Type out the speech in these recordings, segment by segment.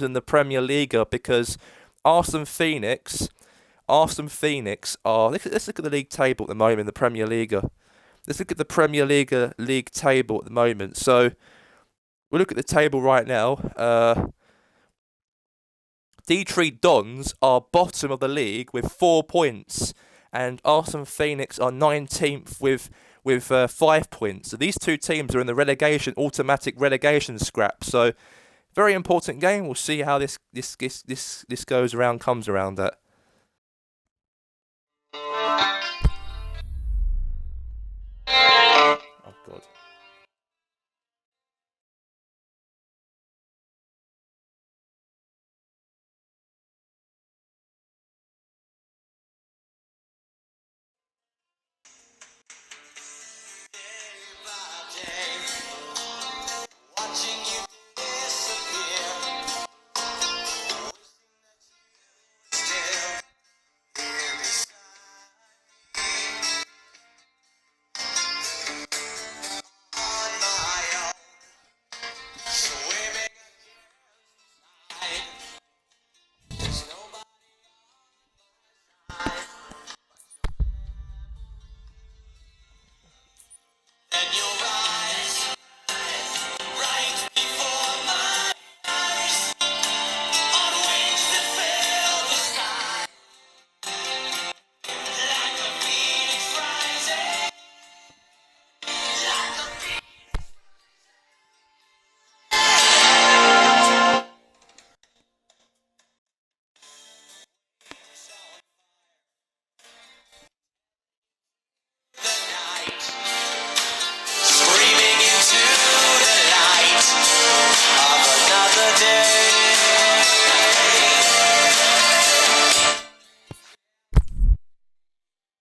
in the PremierLiga, because Arsenal Phoenix are. Let's look at the league table at the moment in the PremierLiga. Let's look at the PremierLiga league table at the moment. So we'll look at the table right now. Detroit Dons are bottom of the league with 4 points, and Arsenal Phoenix are 19th with 5 points. So these two teams are in the automatic relegation scrap. So very important game. We'll see how this comes around that. Oh God.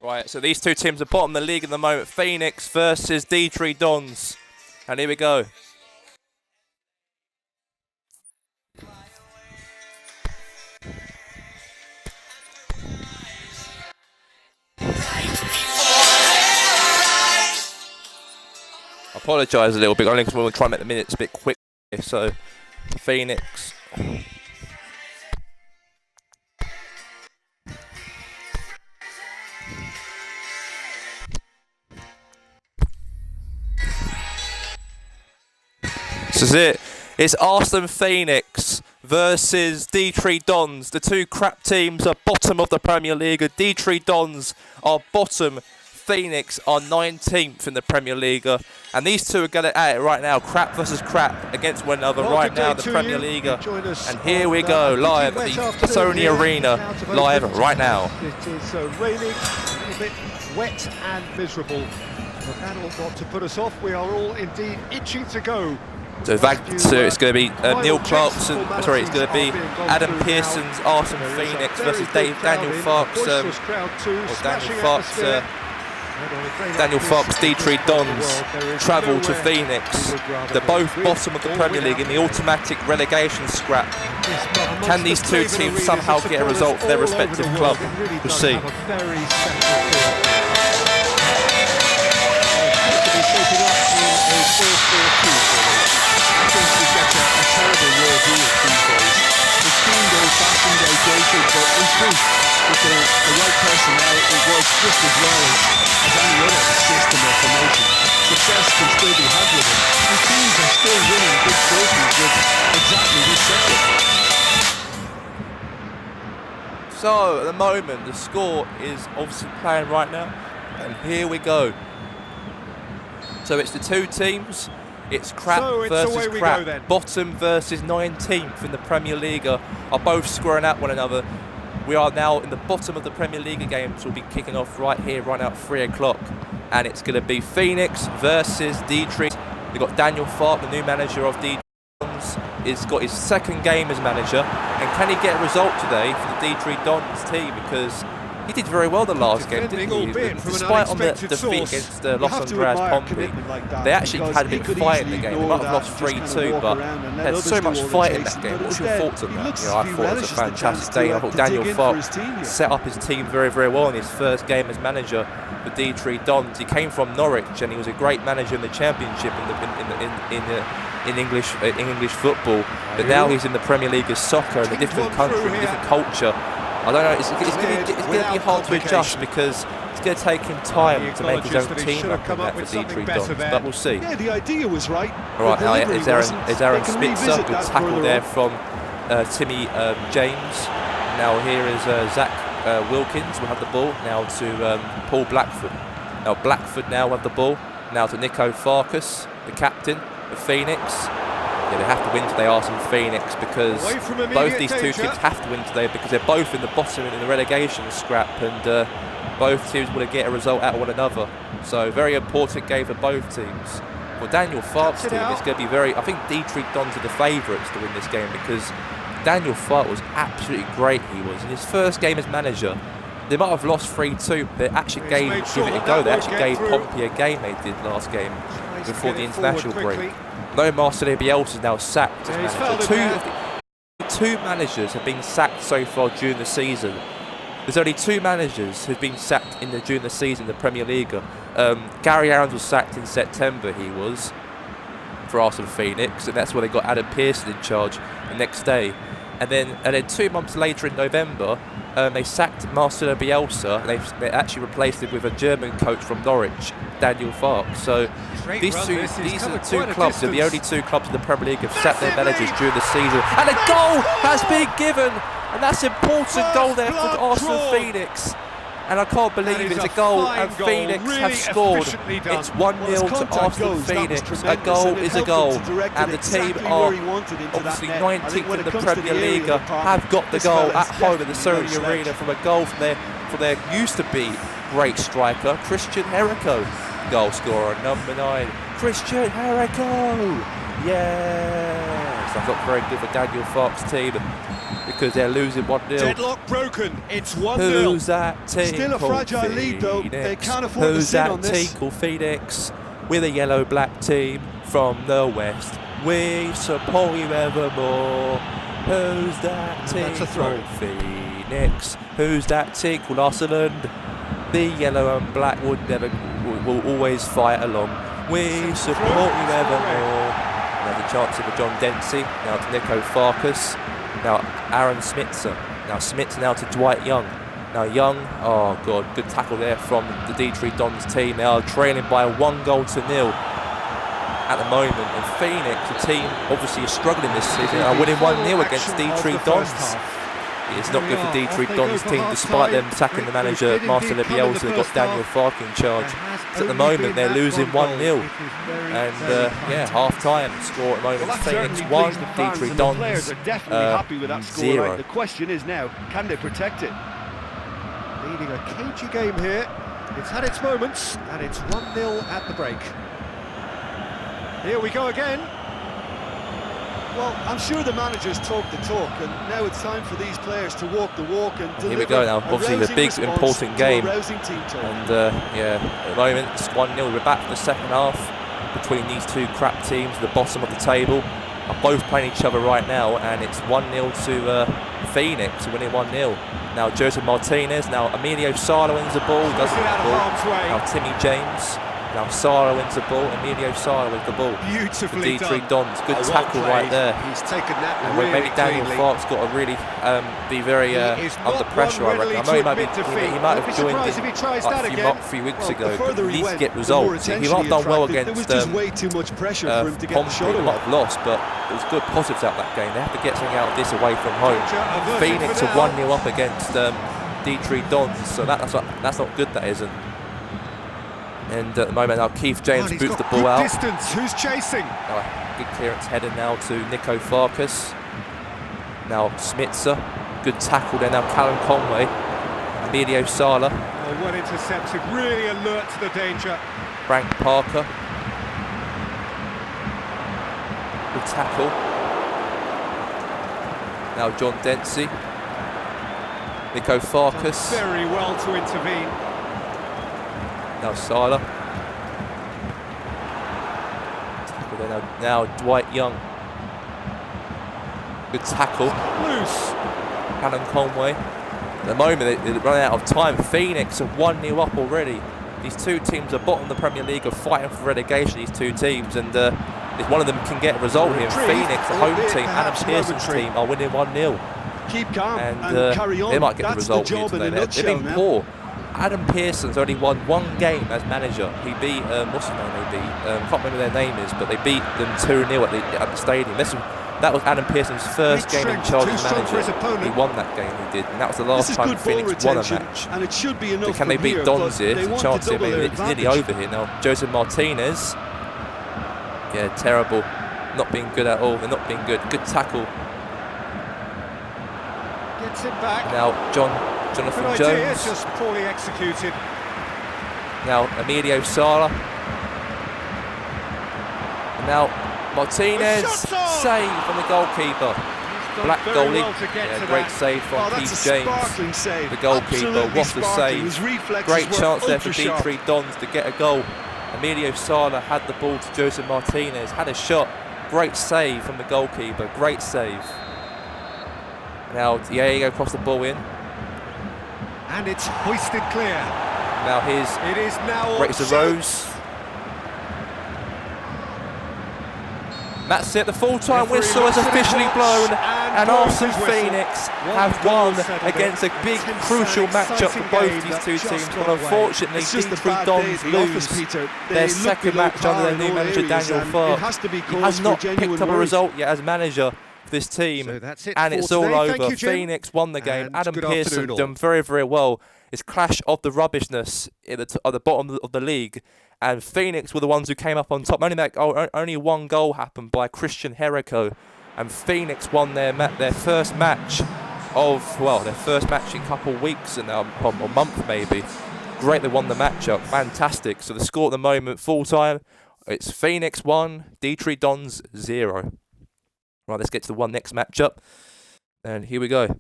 Right, so these two teams are bottom of the league at the moment. Phoenix versus Detroit Dons. And here we go. I apologise a little bit, only because we're going to try and make the minutes a bit quick. So, Phoenix. This is it. It's Arsenal Phoenix versus Detroit Dons. The two crap teams are bottom of the PremierLiga. Detroit Dons are bottom. Phoenix are 19th in the PremierLiga. And these two are going at it right now. Crap versus crap against one another right now in the PremierLiga. And here we go, live at the Sony Arena. Live right now. It is raining, a little bit wet and miserable. But that all got to put us off. We are all indeed itching to go. So it's going to be Neil Clarkson. Sorry, it's going to be Adam Pearson's Arsenal Phoenix versus Daniel Farks. Daniel Farks, Detroit Dons travel to Phoenix. They're both bottom of the Premier League in the automatic relegation scrap. Can these two teams somehow get a result for their respective club? We'll see. Terrible raw deal these days. It's seemed old-fashioned, outdated, but in truth, with the right personnel, it works just as well as any other system of promotion. Success can still be had with it, and teams are still winning big trophies with exactly this setup. So, at the moment, the score is obviously playing right now, and here we go. So it's the two teams. It's crap versus crap. Bottom versus 19th in the PremierLiga are both squaring at one another. We are now in the bottom of the PremierLiga games. We'll be kicking off right here, right now at 3 o'clock. And it's going to be Phoenix versus Detroit. We've got Daniel Fark, the new manager of Detroit. He's got his second game as manager. And can he get a result today for the Detroit Dons team? Because he did very well the last game, didn't he? Despite on the defeat against Los Andreas Pompey, they actually had a bit of fight in the game. They might have lost 3-2, but they had so much fight in that game. What's your thoughts on that? I thought it was a fantastic day. I thought Daniel Fark set up his team very, very well in his first game as manager for Detroit Dons. He came from Norwich and he was a great manager in the Championship in the in English football, but now he's in the Premier League as soccer in a different country, a different culture. I don't know. It's going to be hard to adjust because it's going to take him time to make his own team up in that for D3 Dons, but we'll see. Yeah, the idea was right. All right, now is Aaron Spitzer. Good tackle there from Timmy James. Now here is Zach Wilkins will have the ball now to Paul Blackford. Now Blackford now have the ball now to Nico Farkas, the captain of Phoenix. Yeah, they have to win today, Arsenal Phoenix, because both these two teams have to win today because they're both in the bottom in the relegation scrap, and both teams want to get a result out of one another. So very important game for both teams. For Daniel Fark's team, it's going to be very. I think D3 Dons are the favourites to win this game because Daniel Fark was absolutely great. He was in his first game as manager. They might have lost 3-2, but they actually give it a go. They actually gave Pompey a game they did last game before the international break. Though Marcelo Bielsa is now sacked as manager. Two managers have been sacked so far during the season. There's only two managers who've been sacked during the season in the PremierLiga. Gary Aaron's was sacked in September, he was, for Arsenal Phoenix, and that's where they got Adam Pearson in charge the next day. And then 2 months later in November, they sacked Marcelo Bielsa. They actually replaced him with a German coach from Norwich, Daniel Fark. So these are the two clubs. They're the only two clubs in the Premier League have sacked their managers during the season. And a goal has been given, and that's an important goal there for Arsenal Phoenix. And I can't believe it's a goal, and Phoenix have scored. It's 1-0 to Arsenal Phoenix. A goal is a goal, and the team are obviously 19th in the Premier League, have got the goal at home in the Sony Arena from a goal from their used to be great striker, Christian Herrico. Goal scorer, number 9, Christian Herrico. Yes, that's not very good for Daniel Fark's team, because they're losing 1-0. Deadlock broken. It's 1-0. Who's that team? Still a fragile lead, though. They can't afford to sit on this. Who's that team called Phoenix? We're the yellow-black team from the West. We support you evermore. Who's that team called Phoenix? Who's that team called Arsenal? The yellow and black will always fight along. We support you evermore. There's a chance for John Dempsey. Now to Nico Farkas. Now Aaron Smitzer. Now Smitzer now to Dwight Young. Now Young, oh god, good tackle there from the D3 Dons team. They are trailing by 1-0 at the moment. And Phoenix, the team obviously is struggling this season, are winning 1-0 against D3 Dons. It's not good for D3 Dons team, despite them sacking the manager Marcelo Bielsa. They've got Daniel Fark in charge. So at the moment they're losing 1-0. And yeah, half-time score at the moment. Phoenix 1, D3 Dons 0. The question is now, can they protect it? Leading a cagey game here. It's had its moments, and it's 1-0 at the break. Here we go again. Well, I'm sure the managers talk the talk, and now it's time for these players to walk the walk and deliver. Here we go now, obviously the big important game. And yeah, at the moment it's 1-0. We're back for the second half between these two crap teams at the bottom of the table. Are both playing each other right now, and it's 1-0 to Phoenix, winning 1-0. Now Joseph Martinez, now Emilio Sala wins the ball, doesn't win the ball. Now Timmy James. Now Sala wins the ball, Emilio Sala wins the ball. Beautifully D3 Dons, good tackle right there. He's taken that and really maybe Daniel Fark's got to really be very under pressure, I reckon. I know he might have joined in like a few weeks ago, but at least get results. He might have done well against Pompey, he might have lost, but there's good positives out of that game. They have to get something out of this away from home. Phoenix are 1-0 up against D3 Dons, so that's not good, that isn't. And at the moment now Keith James boots the ball out. Distance. Who's chasing? Good clearance headed now to Nico Farkas. Now Smitzer. Good tackle there now Callum Conway. Emilio Sala. Oh, well intercepted. Really alert to the danger. Frank Parker. Good tackle. Now John Dempsey. Nico Farkas. Very well to intervene. Now Sala. Tackle there now Dwight Young. Good tackle. Loose. Callum Conway. At the moment they're running out of time. Phoenix are 1-0 up already. These two teams are bottom of the Premier League, are fighting for relegation, these two teams, and if one of them can get a result here. Phoenix, the home team, Adam Pearson's team, are winning 1-0. Keep calm and carry on. They might get That's the result the job here today. in a They've nutshell been now. poor. Adam Pearson's only won one game as manager. He beat, what's his name they beat? I can't remember their name is, but they beat them 2-0 at the stadium. That was Adam Pearson's first game in charge as manager. He won that game, he did, and that was the last time Phoenix won a match. And it should be enough. So can they beat Dons here? The chance here, it's nearly over here now. Joseph Martinez, yeah, terrible, not being good at all. They're not being good. Good tackle. Gets it back. And now Jonathan Good Jones. idea, just poorly executed. Now Emilio Sala. And now Martinez, save from the goalkeeper. Black goalie, yeah, great save from Keith James, save. the goalkeeper. What a Sparkling. save. Great chance there for Detroit Dons to get a goal. Emilio Sala had the ball to Joseph Martinez, had a shot. Great save from the goalkeeper, great save. Now Diego crossed the ball in. And it's hoisted clear. Now here's It is now Racer Rose. That's it, the full-time whistle is officially blown, and Arsenal Phoenix have won against a big, crucial matchup for both these two teams. But unfortunately, Detroit Dons lose their second match under their new manager, Daniel Fark. He has not picked up a result yet as manager for this team, and it's all over. Phoenix won the game. Adam Pearson done very, very well. It's clash of the rubbishness at the bottom of the league. And Phoenix were the ones who came up on top. Only one goal happened by Christian Herrico, and Phoenix won their first match in a couple of weeks and a month maybe. Great, they won the matchup, fantastic. So the score at the moment, full time, it's Phoenix 1, Detroit Dons 0. Right, let's get to the next matchup, and here we go.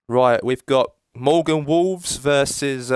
Right, we've got Morgan Wolves versus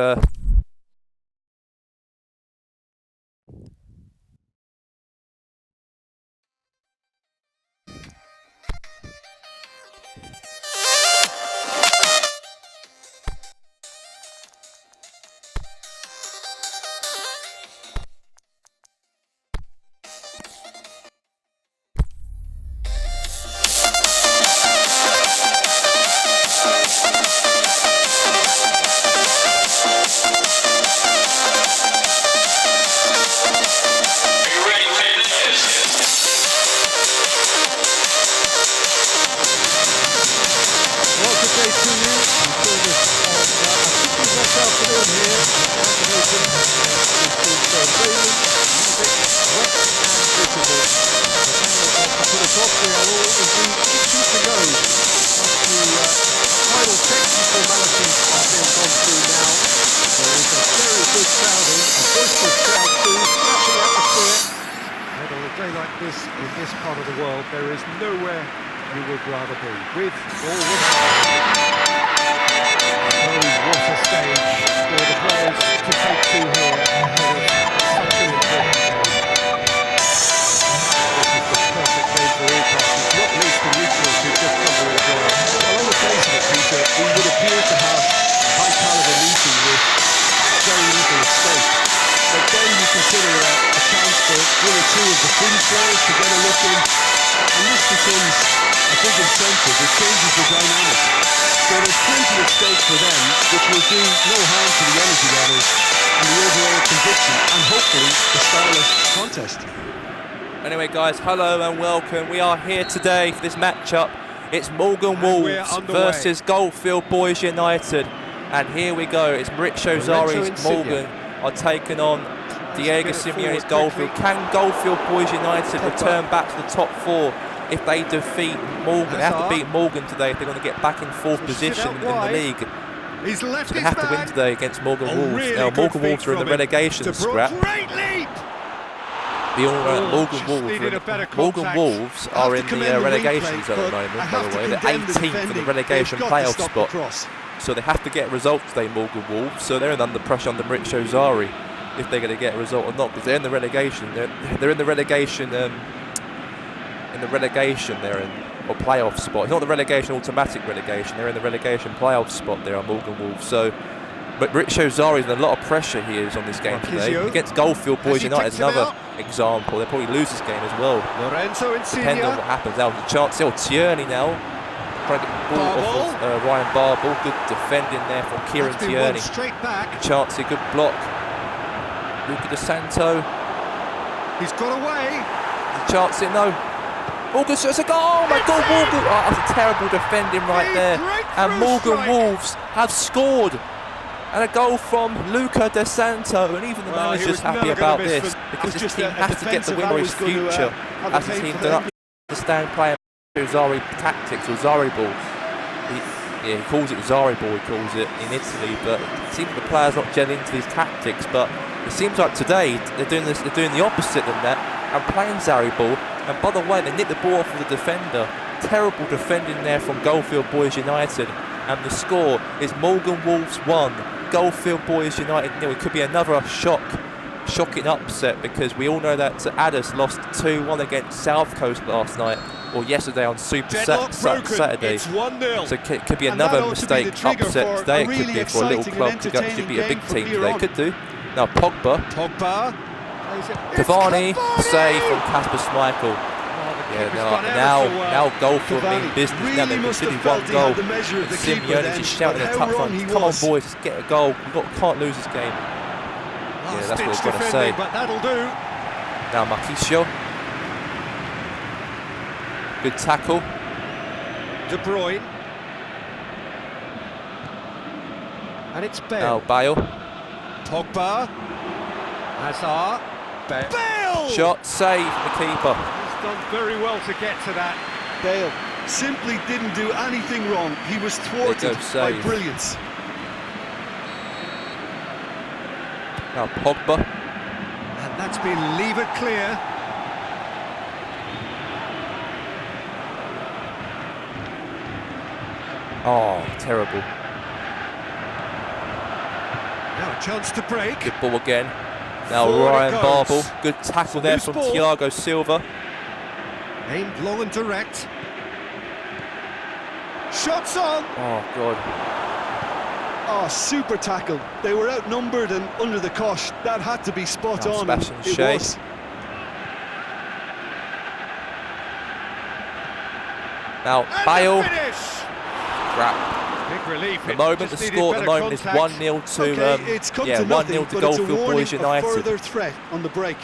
Anyway, guys, hello and welcome. We are here today for this matchup. It's Morgan Wolves versus Goldfield Boys United. And here we go. It's Mauricio Zari's Morgan are taking on Diego Simeone's Goldfield. Can Goldfield Boys United return back to the top four if they defeat Morgan? They have to beat Morgan today if they're going to get back in fourth position in the league. So they have to win today against Morgan Wolves. Now, Morgan Wolves are in the relegation scrap. Morgan Wolves are in the relegation zone at the moment, by the way. They're 18th in the relegation playoff spot. So they have to get a result today, Morgan Wolves. So they're under pressure under Mauricio Zari if they're going to get a result or not, because they're in the relegation. They're in the relegation. They're in or playoff spot. It's not the relegation, automatic relegation. They're in the relegation playoff spot there on Morgan Wolves. So But Richo Zari's in a lot of pressure he is on this game today. Against Goldfield Boys United, another example. They'll probably lose this game as well. Lorenzo depending on what happens. That was a chance. Tierney now. Trying to get the ball off of Ryan Barble. Good defending there from Kieran Tierney. Straight back. Chance, a good block. Luca De Santo. He's got away. Chance it, no. Morgan, it's a goal! Oh my God, Morgan! Oh, that's a terrible defending right there. And Morgan Wolves have scored. And a goal from Luca De Santo, and even the manager's happy about this because this team has to get the win for his future as a team. They don't understand playing Zari tactics or Zari ball. He calls it Zari ball, he calls it in Italy, but it seems the players not gelling into these tactics. But it seems like today they're doing the opposite than that and playing Zari ball. And by the way, they nicked the ball off of the defender. Terrible defending there from Goldfield Boys United, and the score is Morgan Wolves 1. Goldfield Boys United 0. It could be another shocking upset because we all know that Addis lost 2-1 against South Coast last night, or yesterday on Super Saturday. So it could be another mistake upset today. It could be for a little club to actually beat a big team today. It could do. Now Pogba. Cavani, save from Kasper Schmeichel. Now Goldfield mean business. Now they've conceded 1 goal. Simeone just shouting at the touchline, come on boys, let's get a goal. Can't lose this game. Yeah, that's what he's got to say. But that'll do. Now Marquisio. Good tackle. De Bruyne. And it's Bale. Now Bale. Pogba. Hazard. Bale! Shot, save the keeper. He's done very well to get to that. Bale simply didn't do anything wrong. He was thwarted by brilliance. Now Pogba. And that's been levered clear. Oh, terrible. Now a chance to break. Good ball again. Now Ryan Barble, good tackle there from Thiago Silva. Aimed long and direct. Shots on! Oh, God. Oh, super tackle. They were outnumbered and under the cosh. That had to be spot on. It was. Now Bale. Crap. Big relief. The moment, the score at the moment is 1-0 to 1-0 to Goldfield Boys United. Further threat on the break.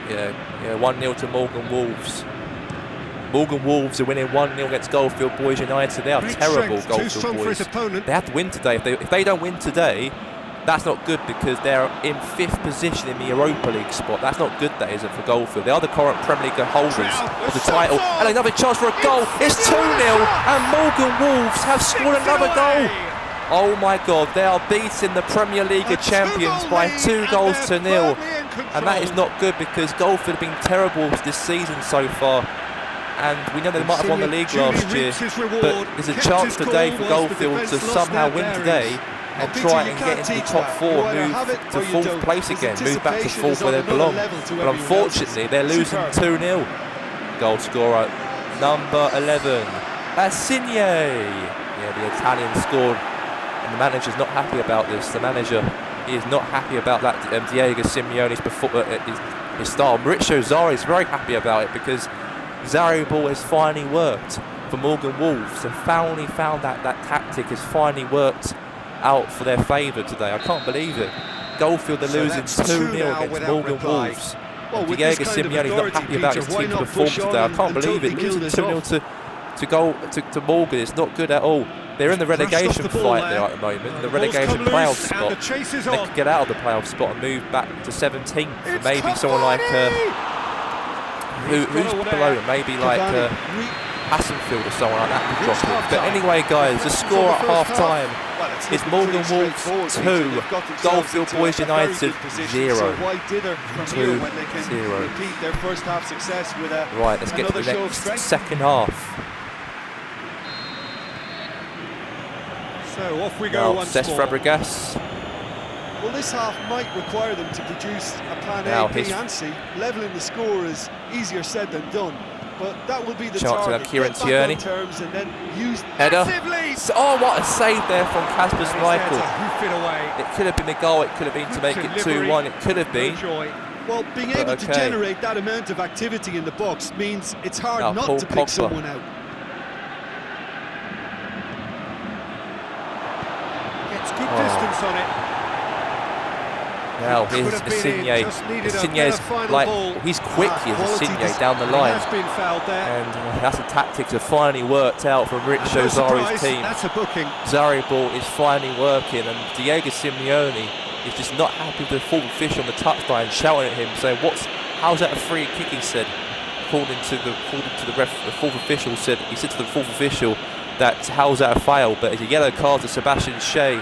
Yeah, 1-0 to Morgan Wolves. Morgan Wolves are winning 1-0 against Goldfield Boys United. They are terrible, Goldfield Boys. They have to win today. If they don't win today, that's not good because they're in 5th position in the Europa League spot. That's not good, that is it, for Goldfield. They are the current Premier League holders of the title. And another chance for a goal. It's 2-0 and Morgan Wolves have scored another goal. Oh my God, they are beating the PremierLiga champions by 2-0. And that is not good because Goldfield have been terrible this season so far. And we know they might have won the league last year, but there's a chance today for Goldfield to somehow win today and try and get into the top 4, move to 4th place again, move back to 4th where they belong. But unfortunately, they're losing 2-0. Goal scorer number 11, Bassigne. Yeah, the Italian scored, and the manager's not happy about this. The manager, he is not happy about that. Diego Simeone's his style. Maurizio Sarri is very happy about it because Zari ball has finally worked for Morgan Wolves, and finally found that tactic has finally worked out for their favour today. I can't believe it. Goldfield are losing 2-0 against Morgan Wolves. Well, Diego Simeone's not happy about his team's performance today. I can't believe it. Losing 2-0 to Morgan is not good at all. They're in the relegation fight there at the moment, the relegation playoff spot. They could get out of the playoff spot and move back to 17th. Maybe someone like who's below them? Maybe like Hassenfield or someone like that could drop in. But anyway, guys, the score at half-time is Morgan Wolves 2, Goldfield Boys United 0. 2-0. Right, let's get to the next second half. So off we go once more. Fabregas. Well, this half might require them to produce a plan A, B and C. Levelling the score is easier said than done. but that will be the Chance target. to Kieran Get back Tierney. on terms and then use Header. massively. Oh, what a save there from Kasper And Schmeichel. it's there to hoof it away. It could have been a goal. It could have been to make it Delivery. 2-1. It could have No been. joy. Well, being able to generate that amount of activity in the box means it's hard Now, not Paul to pick Pogba. someone out. Gets good distance on it. Now Could here's have been in, Insigne. just needed a Insigne's better final like, ball. he's quick, he's Insigne down the He line. has been fouled there. And that's the tactics have finally worked out from Richo No Zari's surprise, team. that's a booking. Zari ball is finally working, and Diego Simeone is just not happy with the fourth official on the touchline, shouting at him, saying, how's that a free kick, he said. According to the ref, the fourth official said, he said to the fourth official that how's that a foul, but it's a yellow card to Sebastian Shea.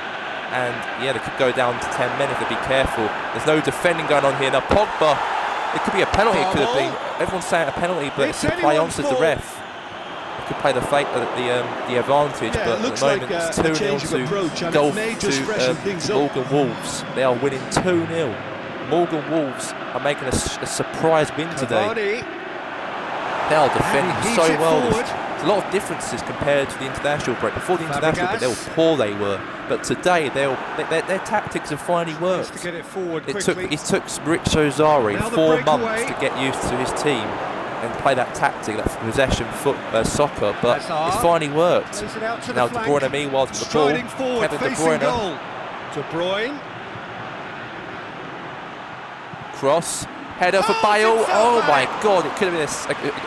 And yeah, they could go down to 10 men if they be careful. There's no defending going on here. Now Pogba, it could be a penalty, it could have been. Everyone's saying a penalty, but it's play on, says the ref. They could play the advantage, Yeah, but at the moment it's 2-0 to Morgan Wolves. They are winning 2-0. Morgan Wolves are making a surprise win today. They are defending so well. There's a lot of differences compared to the international break. Before the international break, they were poor, they were. But today, their tactics have finally worked. To get it forward It quickly. took Richo Zari Now the 4 months breakaway. to get used to his team and play that tactic, that possession soccer, but Hazard. it's finally worked. Plays it out to Now the De flank. Bruyne meanwhile to the ball. Striding forward, Kevin De facing Bruyne. goal. De Bruyne. Cross. Header for Bale. Oh my God! It could have been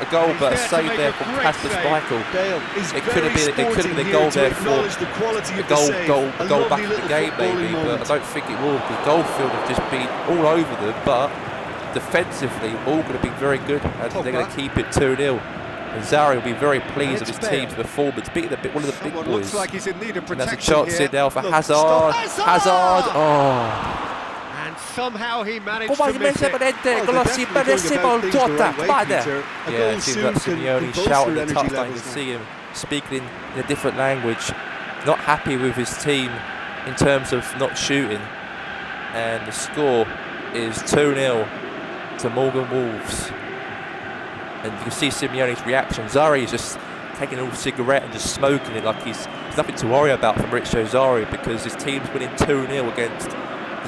a goal, but a save there from Kasper Schmeichel. It could have been a goal there for a goal back in the game maybe, but I don't think it will, because Goldfield have just been all over them. But defensively, all going to be very good, and they're going to keep it 2-0. And Zari will be very pleased with his team's performance, beating one of the big boys. Looks like he's in need of And there's a protection chance here. in now for Look, Hazard. stop. Hazard. Oh. And somehow he managed Come on, to miss it. yeah, it seems like Simeone shouting the touchline. You can see him speaking in a different language. Not happy with his team in terms of not shooting. And the score is 2-0 to Morgan Wolves. And you can see Simeone's reaction. Zari is just taking a little cigarette and just smoking it like there's nothing to worry about from Richo Zari, because his team's winning 2-0 against the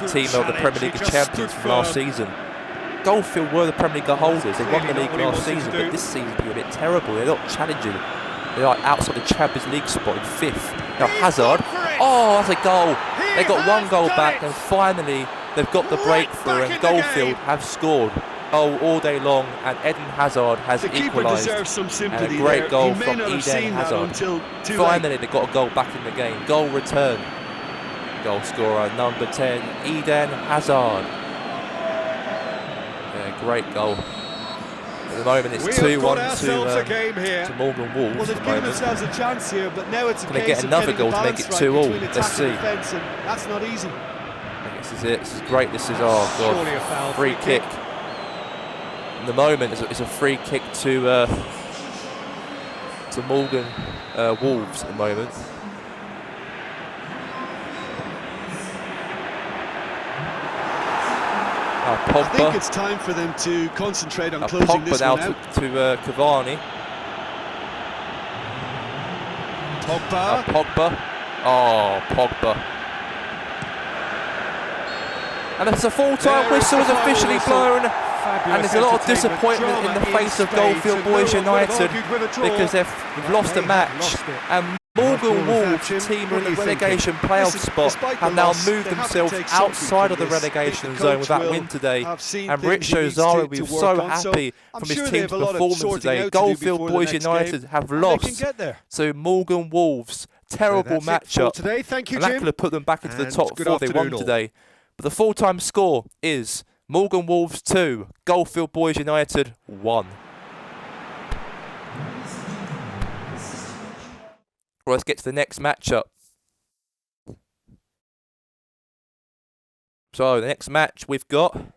team of the Premier League champions from last season. Goldfield were the Premier League holders. They won the league last season, but this season's been a bit terrible. They're not challenging. They're like outside the Champions League spot in 5th. Now Hazard. Oh, that's a goal. They got one goal back, and finally they've got the breakthrough, and Goldfield have scored. Oh, all day long, and Eden Hazard has equalised. And a great goal from Eden Hazard. Finally, they got a goal back in the game. Goal return. Goal scorer number 10, Eden Hazard. Yeah, great goal. At the moment, it's 2-1 to Morgan Wolves. Well, they've given themselves a chance here, but now it's a Can they case get of another getting goal the to make it balance right 2-2? between Let's attack see. and defence, and that's not easy. This is it. This is great. This is, oh Surely a foul, God, free kick. In the moment, it's a free kick to Morgan Wolves at the moment. Pogba. I think it's time for them to concentrate on closing Pogba this now one out. to Cavani. Pogba. Pogba. Oh, Pogba. And it's a full-time whistle is officially blown. And there's a lot of disappointment in the face of Goldfield Boys United, because they've lost a match. And Morgan Wolves, the team in the relegation playoff spot, have now moved themselves outside of the relegation zone with that win today. And Richo Zari will be so happy from his team's performance today. Goldfield Boys United have lost to Morgan Wolves. Terrible matchup. Thank you, And that Jim. could have put them back into the And top good 4 they won afternoon all. today. But the full-time score is Morgan Wolves 2, Goldfield Boys United 1. Well, let's get to the next matchup. So, the next match we've got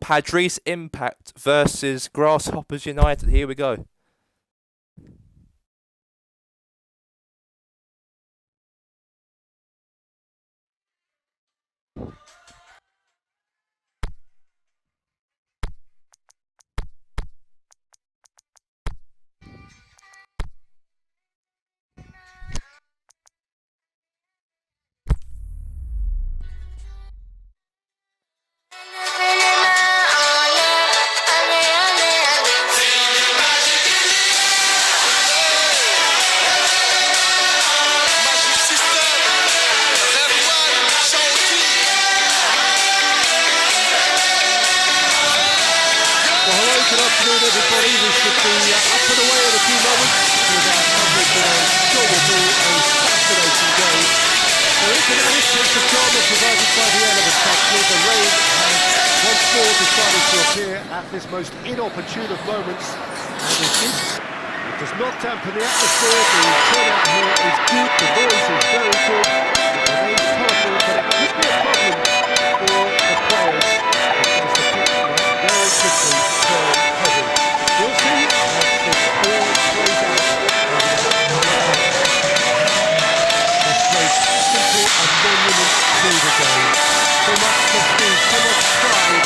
Padres Impact versus Grasshoppers United. Here we go. everybody. We should be up and away in a few moments with our coverage of what I'm sure will be a fascinating game. There is an added sense of drama provided by the elements, actually. The rain has once more decided to appear at this most inopportune of moments, and it does not dampen the atmosphere. The turnout here is good, the noise is very good, it remains colourful, but it could be a problem for the players because the pitch might very quickly turn heavy. We'll see as this all plays out over the next few minutes. This place simply a monument to the game. So much prestige, so much pride,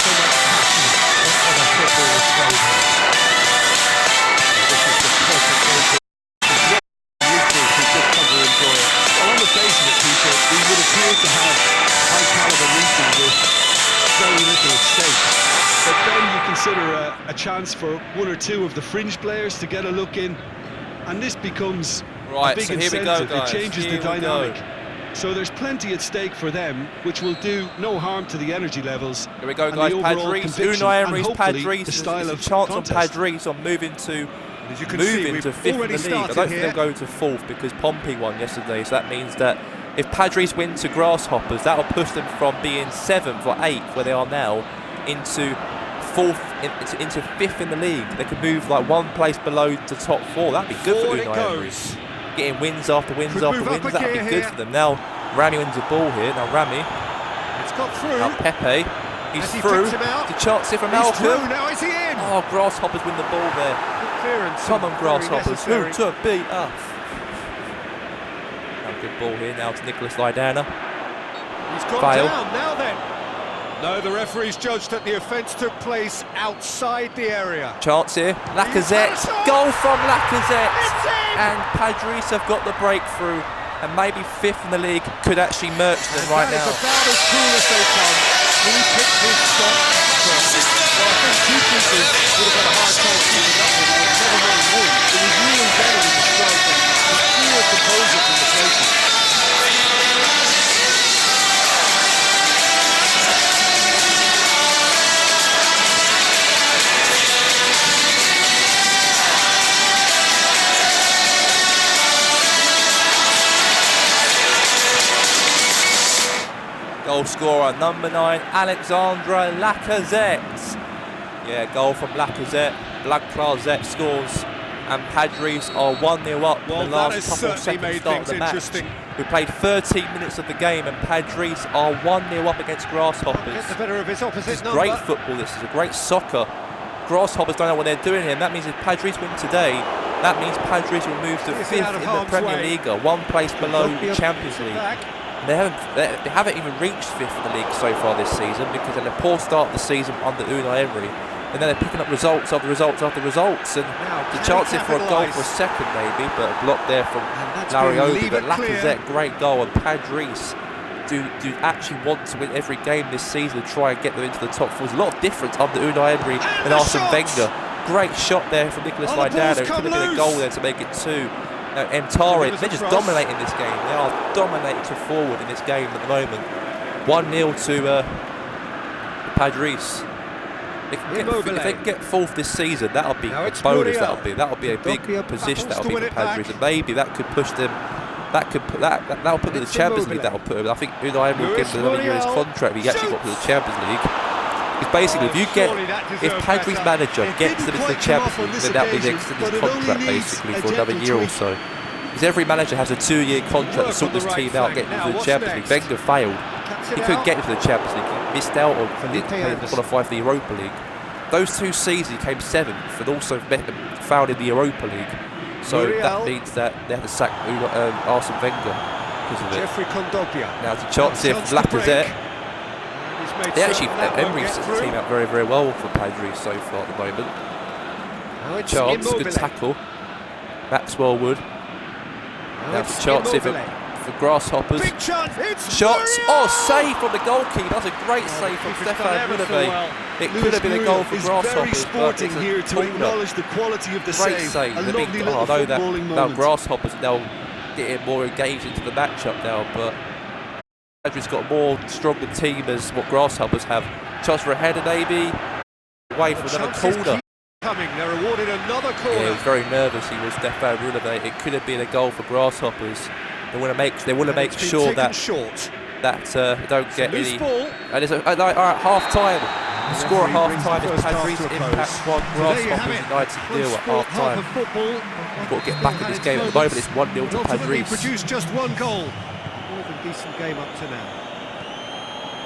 so much passion whenever football is played here. This is the perfect way to just come to enjoy it. Well, on the face of it, Peter, we would appear to have high-caliber meeting with very little at stake. But then you consider a chance for one or two of the fringe players to get a look in, and this becomes a big incentive. It changes the dynamic. So there's plenty at stake for them, which will do no harm to the energy levels. Here we go, guys. Padres, Unai Emery's Padres. There's a chance on Padres on moving to fifth in the league. I don't think they'll go to fourth because Pompey won yesterday. So that means that if Padres win to Grasshoppers, that'll push them from being seventh or eighth, where they are now, into fourth, into fifth in the league. They could move like one place below the top four. That'd be good for Unai Emery. Getting wins after wins after wins, that would be good for them. Now, Rami wins the ball here. Now, Rami. It's got through. Now, Pepe. He's through. The chance here from Malcolm. Now is he in? Oh, Grasshoppers win the ball there. Good clearance. Come on, Grasshoppers. Who to beat us? Now, good ball here now to Nicholas Laidana. He's gone down. Now then. No, the referee's judged that the offence took place outside the area. Chance here. Lacazette. Goal from Lacazette. And Padres have got the breakthrough. And maybe fifth in the league could actually merge them right now. That is about as cool as they come. He picked his shot perfect. Well, I think two keepers would have had a hard time keeping up with it. Never mind one. It was really better in the strike and clear composure from the places. Goal scorer number 9, Alexandre Lacazette. Yeah, goal from Lacazette. Lacazette scores, and Padres are 1-0 up in the last couple of seconds start of the match. We played 13 minutes of the game, and Padres are 1-0 up against Grasshoppers. Gets the better of his opposite this is great football. This is a great soccer. Grasshoppers don't know what they're doing here. And that means if Padres win today, that means Padres will move to fifth in the PremierLiga, one place below the Champions League. They haven't even reached fifth in the league so far this season because they had a poor start of the season under Unai Emery, and then they're picking up results after results after results, and the chance here for a goal for a second maybe, but a block there from Lariobi. But Lacazette, great goal, and Padres do actually want to win every game this season and try and get them into the top four. There's a lot of difference under Unai Emery and Arsene Wenger. Great shot there from Nicholas Laidana. Could have been a goal there to make it 2. Mtari, they're just dominating this game. They are dominating to forward in this game at the moment. 1-0 to the Padres. If they can get fourth this season, that'll be a bonus. That'll be a big position. That'll be for Padres, and maybe that could push them. That'll put them in the Champions League. That'll put them. I think Unai Emery will give them another year in his contract. He actually got to the Champions League. Because basically, if Padres manager gets them into the Champions League, then that means they extend his contract basically for another year or so. Because every manager has a 2-year contract to sort this team out, get into the Champions League. Wenger failed. He couldn't get into the Champions League. He missed out on didn't qualify for the Europa League. Those 2 seasons he came 7th, and also failed in the Europa League. So that means that they had to sack Arsene Wenger because of it. Now it's a chance here from Lacazette. They actually, Emery set the team out very, very well for Padres so far at the moment. Chance, good tackle. Maxwell Wood. Now it's a chance here for Grasshoppers. Shots, save from the goalkeeper. That's a great save from Stefan Munave. It could have been a goal for Grasshoppers, but it's here to acknowledge the quality of the great save. Now Grasshoppers are now getting more engaged into the matchup now, but Padres got a more stronger team as what Grasshoppers have. Chance for a header maybe, away for another corner. Coming, they're awarded another corner. Yeah, he was very nervous. He was Stefan Ruleve. It could have been a goal for Grasshoppers. They want to make sure that don't get any. And it's all right, half time. The score at half time is Padres Impact 1, Grasshoppers United 0 at half time. You've got to get back in this game. At the moment it's 1-0 to Padres. Produced just one goal. More than decent game up to now.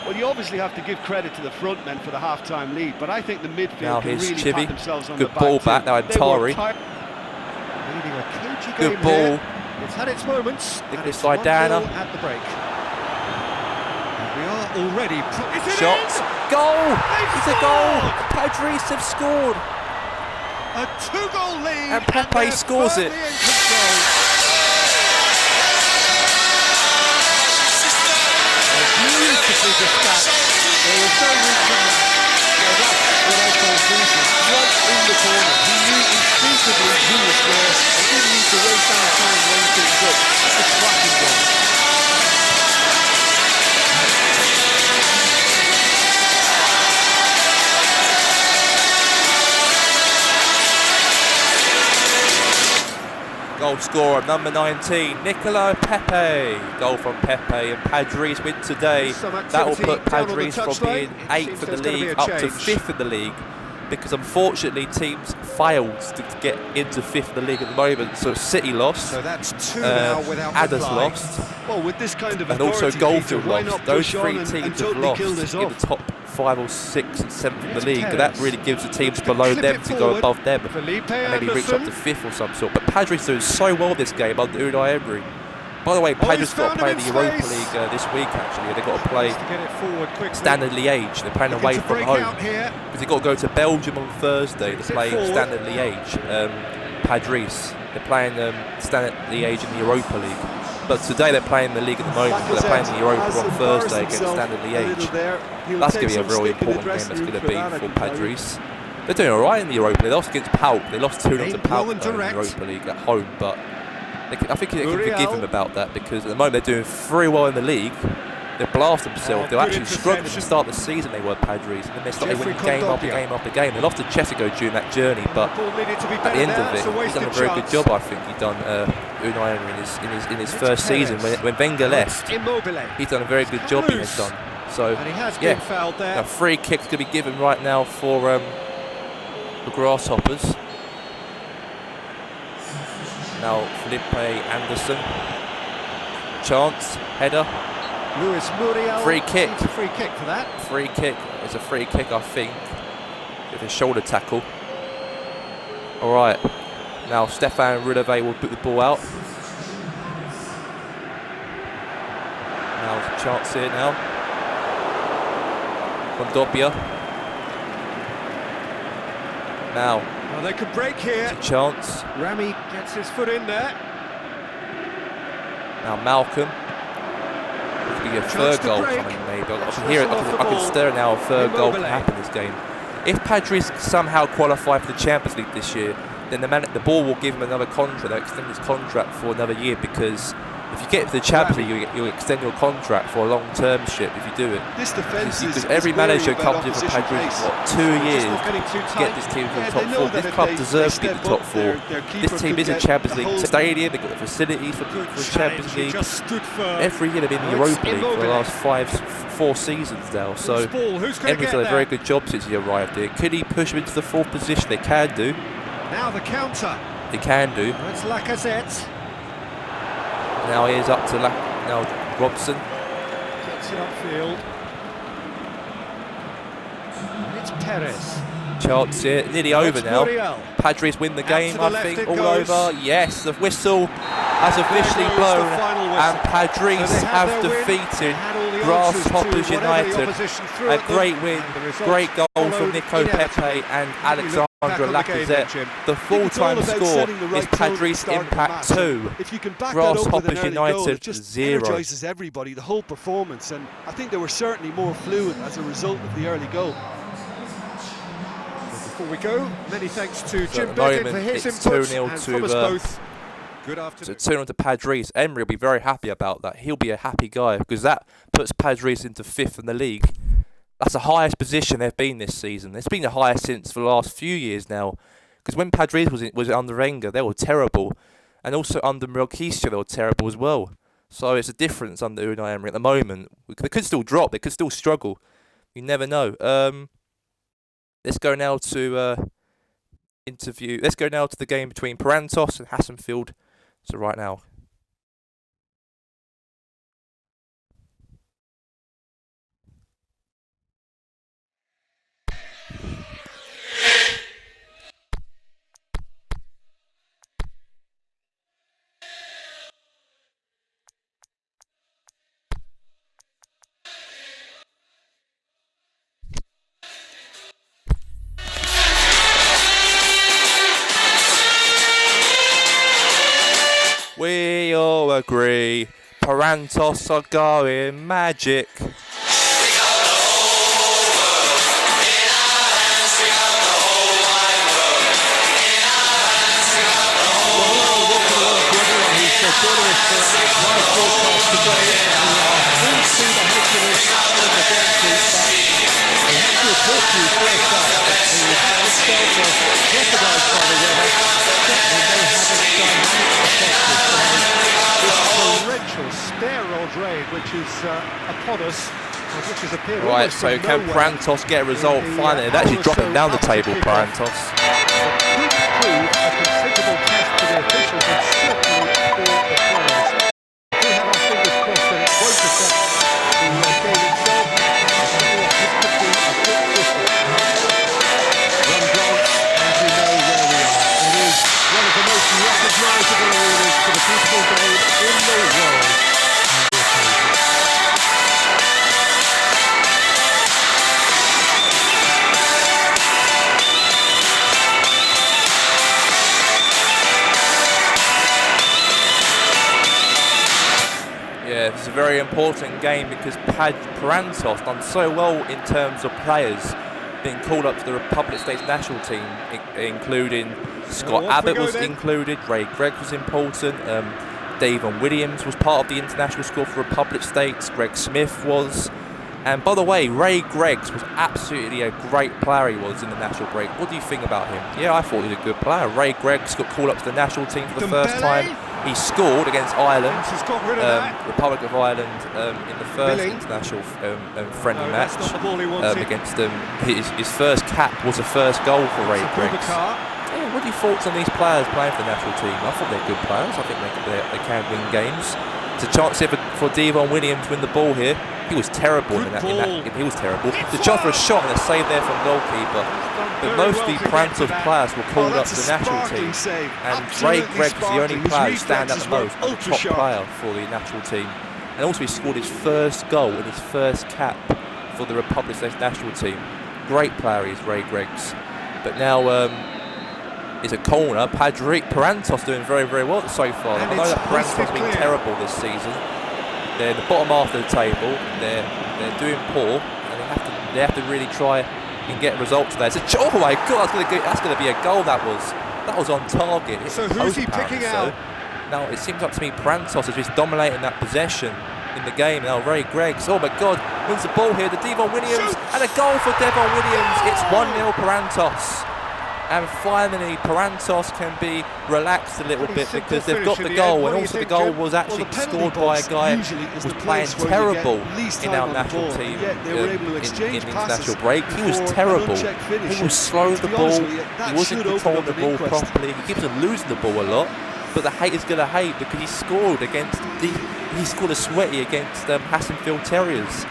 Well, you obviously have to give credit to the front men for the half-time lead, but I think the midfield now can here's really pat Chibi. themselves on Good the back ball too. back now. Antari. Leading a cagey Good game ball. here. It's had its moments. Nicholas and it's 1-0 Saidana. at the break. And we are already. Shots. Goal! It's a goal! Padres have scored. A 2-goal lead. And Pepe scores it. Beautifully dispatched. There was no reason. Well, that's what I call decent. Right in the corner. He knew instinctively who was there and didn't need to waste any time laying things up. It's a cracking goal. Goal scorer number 19, Nicola Pepe. Goal from Pepe, and Padres win today. That will put Padres from being 8th in the league up to 5th in the league, because unfortunately teams failed to get into 5th in the league at the moment. So City lost, So that's 2 now without Adders reply. lost, Well, with this kind of and also authority, Goldfield Peter, why lost. not Those push on three and teams have totally lost kill this in the off? top 5 or 6 and 7th in the league, and that Perez. really gives the teams Looks to below clip them it to go forward. above them Felipe and maybe reach up to Anderson. 5th or some sort. But Padres doing so well this game under Unai Emery. By the way, Padres he's got to found play him the in Europa space. League this week actually. They've got to play To get it forward quickly. Standard Liège. They're playing Looking away to from break home. out here. Because they've got to go to Belgium on Thursday. Gets They're it playing forward. Standard Liège. Padres. They're playing Standard Liège in the Europa League. But today they're playing the league at the moment. But they're playing the Europa on Thursday against Standard Liège. That's going to be a really important game. That's going to be for Padres. They're doing alright in the Europa League. They lost against Pauk. They lost 2-0 to Pauk in the Europa League at home. But I think they can forgive them about that, because at the moment they're doing very well in the league. They blast themselves. They're actually struggling to start the season. They were Padres, and then they started winning game after game after game. They lost to Chesico during that journey, but at the end of it, he's done a very good job. I think he's done Unai Emery in his first season when Wenger left. He's done a very good job. He has done. So yeah, a free kick's going to be given right now for the Grasshoppers. Now Felipe Anderson, chance, header, Luis Muriel. free kick. Needs a free kick for that. Free kick. It's a free kick, I think. With a shoulder tackle. All right. Now Stefan Ruleve will put the ball out. Now there's a chance here now. Kondobia. Now. Well, they could break here. It's a chance. Rami gets his foot in there. Now Malcolm. Could be a third goal coming maybe. I can hear it. I can stir now. A third goal can happen this game. If Padres somehow qualify for the Champions League this year, then the ball will give him another contract. They'll extend his contract for another year, because if you get to the Champions League, you'll extend your contract for a long-termship if you do it. This defence is every manager wary about comes in for opposition Padres pace. for 2 years Just not getting too to tight. get this team to the Yeah, top they know 4. that This if club they deserves to get step the top up, 4. their keeper This team could is a get Champions the League whole- stadium. They've got the facilities for the Champions League. Just stood firm. Every year they've been in the Now it's Europa League for the Immobile. last 4 seasons now. So Loose ball. Who's gonna Emery's get done a very there? good job since he arrived here. Could he push him into the 4th position? They can do. Now the counter. They can do. It's Lacazette. Now he is up to now Robson. Gets it upfield. And it's Perez. Chance here, nearly over It's now. Muriel. Padres win the Out game, to the I left think, it all goes. over. Yes, the whistle has officially goes blown, the final whistle. and Padres So they had have their win. They defeated had all the answers Grasshoppers to whatever the United. opposition threw A at them, great win, and the result great goal from followed Nico inevitably. Pepe and Back Alexandre on the game then, Lacazette. Jim. The full-time It's all about score setting the right is tone at the Padres start of the Impact match. 2. If you can back that up with an Grasshoppers early United goal, it just 0. energises everybody, the whole performance, and I think they were certainly more fluid as a result of the early goal. Before we go, many thanks to So Jim at the Biggin moment, for his it's input, 2-0 and to, from us both. Good So afternoon. 2-0 to Padres. Emery will be very happy about that. He'll be a happy guy, because that puts Padres into 5th in the league. That's the highest position they've been this season. It's been the highest since for the last few years now. Because when Padres was under Wenger, they were terrible. And also under Melquisha, they were terrible as well. So it's a difference under Unai Emery at the moment. They could still drop. They could still struggle. You never know. Let's go now to Let's go now to the game between Parantos and Hassenfield. So right now. We all agree, Parantos are going magic. Steroid raid, which is upon us, which has appeared. Right, so can Parantos get a result finally? They're actually dropping down the table, Parantos. It could prove a considerable test for the officials and certainly for the players. We have our fingers crossed that it won't affect the game itself. This could be a bit different. One glance and we know where we are. It is one of the most recognisable arenas for the football game in the world. Yeah, it's a very important game because Parantos done so well in terms of players being called up to the Republic States national team, including Scott Abbott was included, Ray Gregg was important, Davon Williams was part of the international squad for Republic States, Greg Smith was. And by the way, Ray Greggs was absolutely a great player he was in the national break. What do you think about him? Yeah, I thought he was a good player. Ray Greggs got called up to the national team for the first time. He scored against Ireland, Republic of Ireland, in the first international friendly match against them. His first cap was the first goal for Ray Greggs. Yeah, what are your thoughts on these players playing for the national team? I thought they're good players. I think they can win games. There's a chance here for Davon Williams to win the ball here. He was terrible in that. He was terrible. The chance for a shot and a save there from goalkeeper. But mostly Parantos players were called up to the national team. And Ray Gregg was the only player who stand out the most as a top player for the national team. And also he scored his first goal in his first cap for the Republic States national team. Great player he is, Ray Greggs. But now it's a corner. Parantos doing very, very well so far. I know that Parantos has been terrible this season. They're in the bottom half of the table. They're doing poor, and they have to really try and get results there. Oh my God, that's going to be a goal. That was on target. So who's he picking out? Now it seems like to me Parantos is just dominating that possession in the game. Now Ray Greggs, oh my God, wins the ball here. The Davon Williams and a goal for Davon Williams. It's 1-0 Parantos. And finally, Parantos can be relaxed a little bit because they've got the goal, and also the goal was actually scored by a guy who was playing terrible in our national team in international break. He was terrible. He was slow with the ball. He wasn't controlling the ball properly. He keeps on losing the ball a lot. But the haters gonna hate because he scored a sweaty against Hassenfield Terriers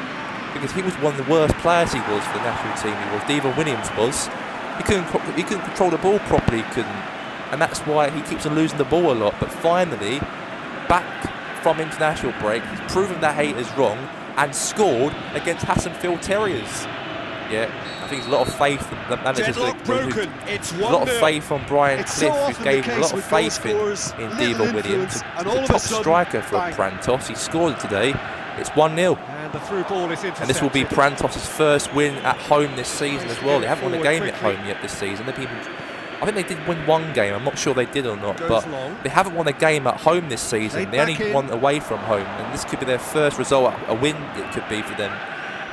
because he was one of the worst players he was for the national team. Davon Williams was. He couldn't control the ball properly, and that's why he keeps on losing the ball a lot. But finally, back from international break, he's proven that haters wrong and scored against Hassenfield Terriers. Yeah, I think there's a lot of faith in the managers. A lot of faith on Brian Cliff, who gave a lot of faith in Davon Williams. He's a top striker for Parantos. He scored today. It's 1-0. And the through ball is intercepted. And this will be Parantos' first win at home this season as well. They haven't won a game at home yet this season. I think they did win one game. I'm not sure they did or not, but they haven't won a game at home this season. They only won away from home, and this could be their first result, a win it could be for them.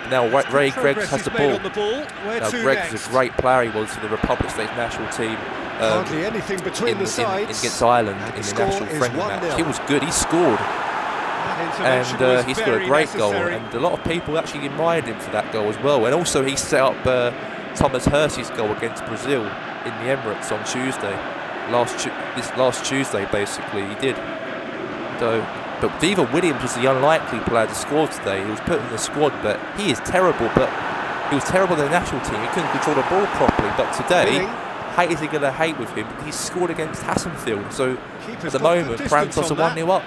Now Ray Greggs has the ball. Where Now to Greggs next? is a great player he was for the Republic States national team. Hardly anything between the sides. Against Ireland And in the the national score is friendly 1-0. match. He was good, he scored. And he scored a great goal, and a lot of people actually admired him for that goal as well. And also he set up Thomas Hersey's goal against Brazil in the Emirates on Tuesday. This last Tuesday, basically, he did. So, but Diva Williams was the unlikely player to score today. He was put in the squad, but he is terrible. But he was terrible in the national team. He couldn't control the ball properly. But today, haters are going to hate with him. He scored against Hassenfield. So at the moment, Prantos are 1-0 up.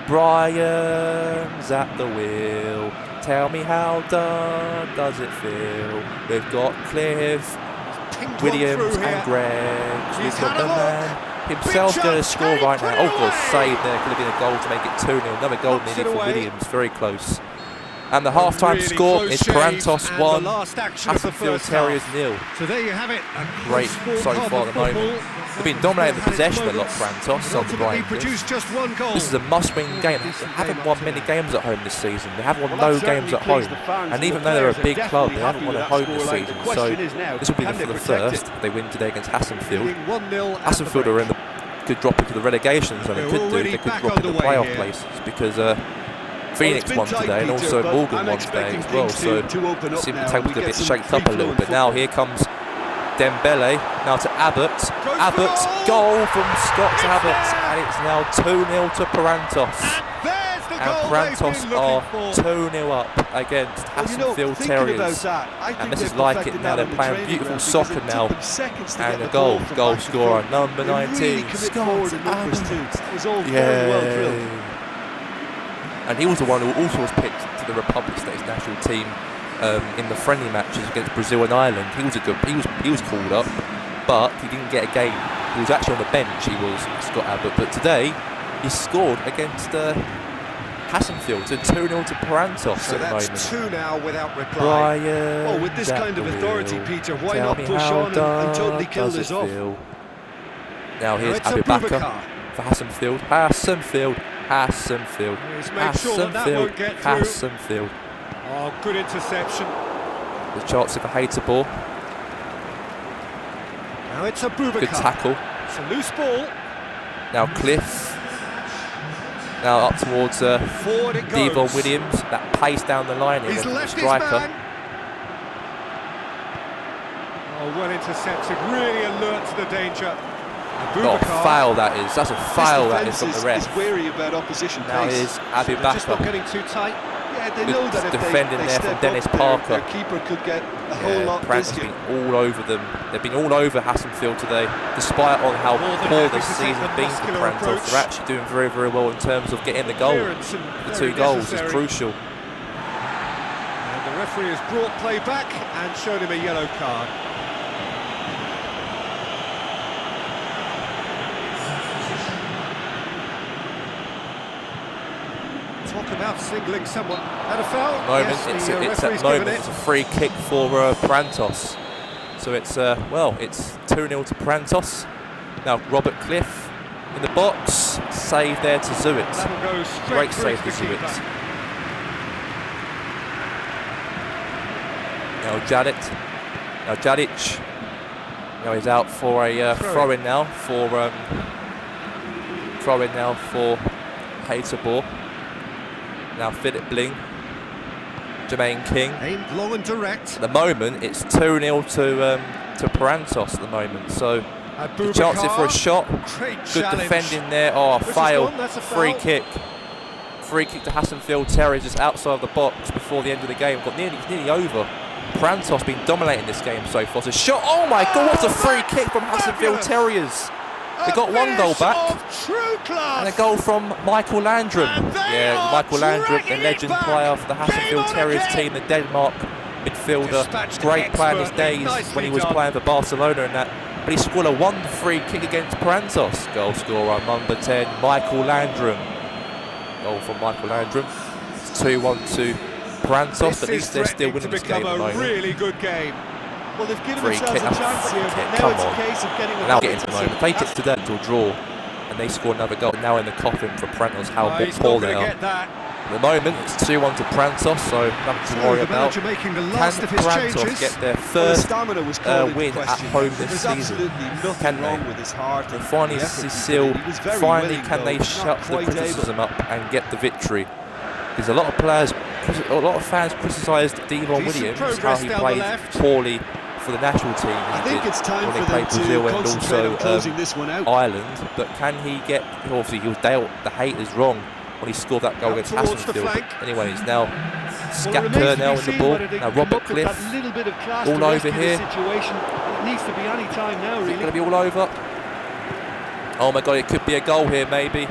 Brian's at the wheel. Tell me how does it feel? We've got Cliff, Williams and Greggs. We've got the man himself going to score right now. Oh God, save there. Could have been a goal to make it 2-0. Another goal needed for Williams. Very close. And the half-time score is Prantos 1, Hassenfield Terriers 0. So there you have it. Great so far at the moment. They've been dominating the possession a lot, Prantos, on the right. This is a must-win game. They haven't won many games at home this season. They have won no games at home. And even though they're a big club, they haven't won at home this season. So this will be for the first. They win today against Hassenfield. Hassenfield are in the could drop into the relegation zone. They could do. They could drop into playoff places because Phoenix won today and also Morgan won today as well. So it seems the table's a bit shaked up a little bit. Now here comes Dembele, now to Abbott. Abbott, goal from Scott Abbott, and it's now 2-0 to Prantos. And Prantos are 2-0 up against Hassenfield Terriers. And this is like it now, they're playing beautiful soccer now. And a goal scorer, number 19, Scott Abbott. Yay. And he was the one who also was picked to the Republic States national team in the friendly matches against Brazil and Ireland. He was called up, but he didn't get a game. He was actually on the bench. He was Scott Abbott, but today he scored against Hassenfield. So 2-0 to Prantos so at the moment. That's 2 now without reply. Well, with this kind of authority, Peter, why not push on and totally kill this off? Now here's Abubakar for Hassenfield. Hassenfield. Oh, good interception. The chance of a hater ball. Now it's Abubakar. Good tackle. It's a loose ball. Now Cliff. Now up towards Devon Williams. That pace down the line here. He's left the striker. his man. Oh, well intercepted. Really alert to the danger. Oh, foul that is. That's a foul that is from the ref. Is wary about opposition now pace. is Abubakar. Just not getting too tight. Yeah, they know that if defending they there from step Dennis up, Parker. Their keeper could get a whole lot Prantos busier. been all over them. They've been all over Hassenfield today, despite on how poor this season's been for Prantos. They're actually doing very, very well in terms of getting the goal. The 2 goals is crucial. And the referee has brought play back and shown him a yellow card. Talk about singling someone. And a foul. It's at the moment it's a free kick for Prantos. So it's it's 2-0 to Prantos. Now Robert Cliff in the box, save there to Zuit. Great save to Zuit. Now Jadic. Now he's out for a throw-in now for Haterball. Now Philip Bling, Jermaine King. Aimed long and direct. At the moment, it's 2-0 to Prantos at the moment. So the chance for a shot. Good defending there. Oh, failed. Free kick. Free kick to Hassenfield Terriers just outside of the box before the end of the game. It's nearly over. Prantos been dominating this game so far. So shot. Oh my God! What a free kick from Hassenfield Terriers. They got 1 goal back and a goal from Michael Landrum. Yeah, Michael Landrum, the legend player for the Hassenfield Terriers team, the Denmark midfielder. Great player in his days when he was playing for Barcelona and that. But he scored a 1 free kick against Prantos. Goal scorer number 10, Michael Landrum. Goal from Michael Landrum. It's 2-1 to Prantos, but at least they're still winning this game at the moment. Really good game. Well, they've given Free themselves kick, a chance here, but come now it's on. a case of getting Now getting to the moment. They took to that to draw, and they score another goal. Now in the coffin for Prantos. How poor they are. At the moment, it's 2-1 to Prantos, so nothing to worry about. Can Prantos get their first win at home this season? Can they? And finally, Cecile, finally can they shut the criticism up and get the victory? Because a lot of fans criticised Devon Williams, how he played poorly for the national team. I think it's time when for they played them Brazil to and concentrate on also closing this one out. Ireland. But can he get? Obviously, he was dealt the haters wrong when he scored that goal against Hassenfield. Anyway, it's now Skapker now in the ball. Now Robert Cliff all over here. It needs to be any time now, really. It's going to be all over. Oh my God, it could be a goal here, maybe.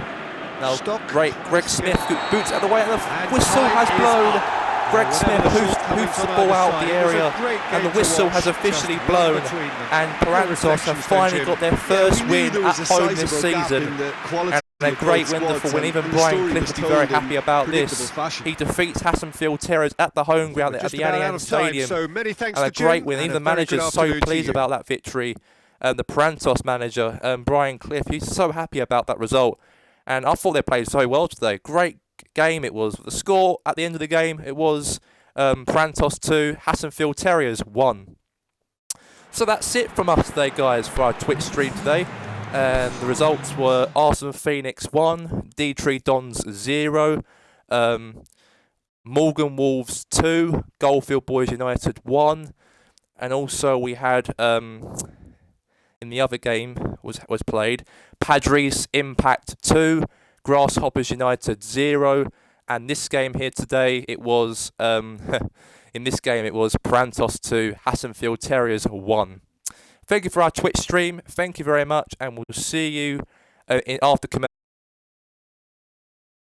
Now, great Greg Smith boots out of the way, and the whistle has blown. Greg Smith hoops the ball out the area, and the whistle has officially blown, and Prantos have finally got their first win at home this season, and a great wonderful win. Even Brian Cliff will be very happy about this. He defeats Hassenfield Terriers at the home ground at the Allianz Stadium, and a great win. Even the manager's so pleased about that victory. The Prantos manager, Brian Cliff, he's so happy about that result, and I thought they played so well today. Great game it was. The score at the end of the game, it was Prantos 2, Hassenfield Terriers 1. So that's it from us today, guys, for our Twitch stream today. And the results were Arsenal Phoenix 1, Dietrich Dons 0, Morgan Wolves 2, Goldfield Boys United 1, and also we had in the other game was played Padres Impact 2, Grasshoppers United 0, and this game here today it was in this game it was Prantos 2, Hassenfield Terriers 1. Thank you for our Twitch stream. Thank you very much, and we'll see you after commercial.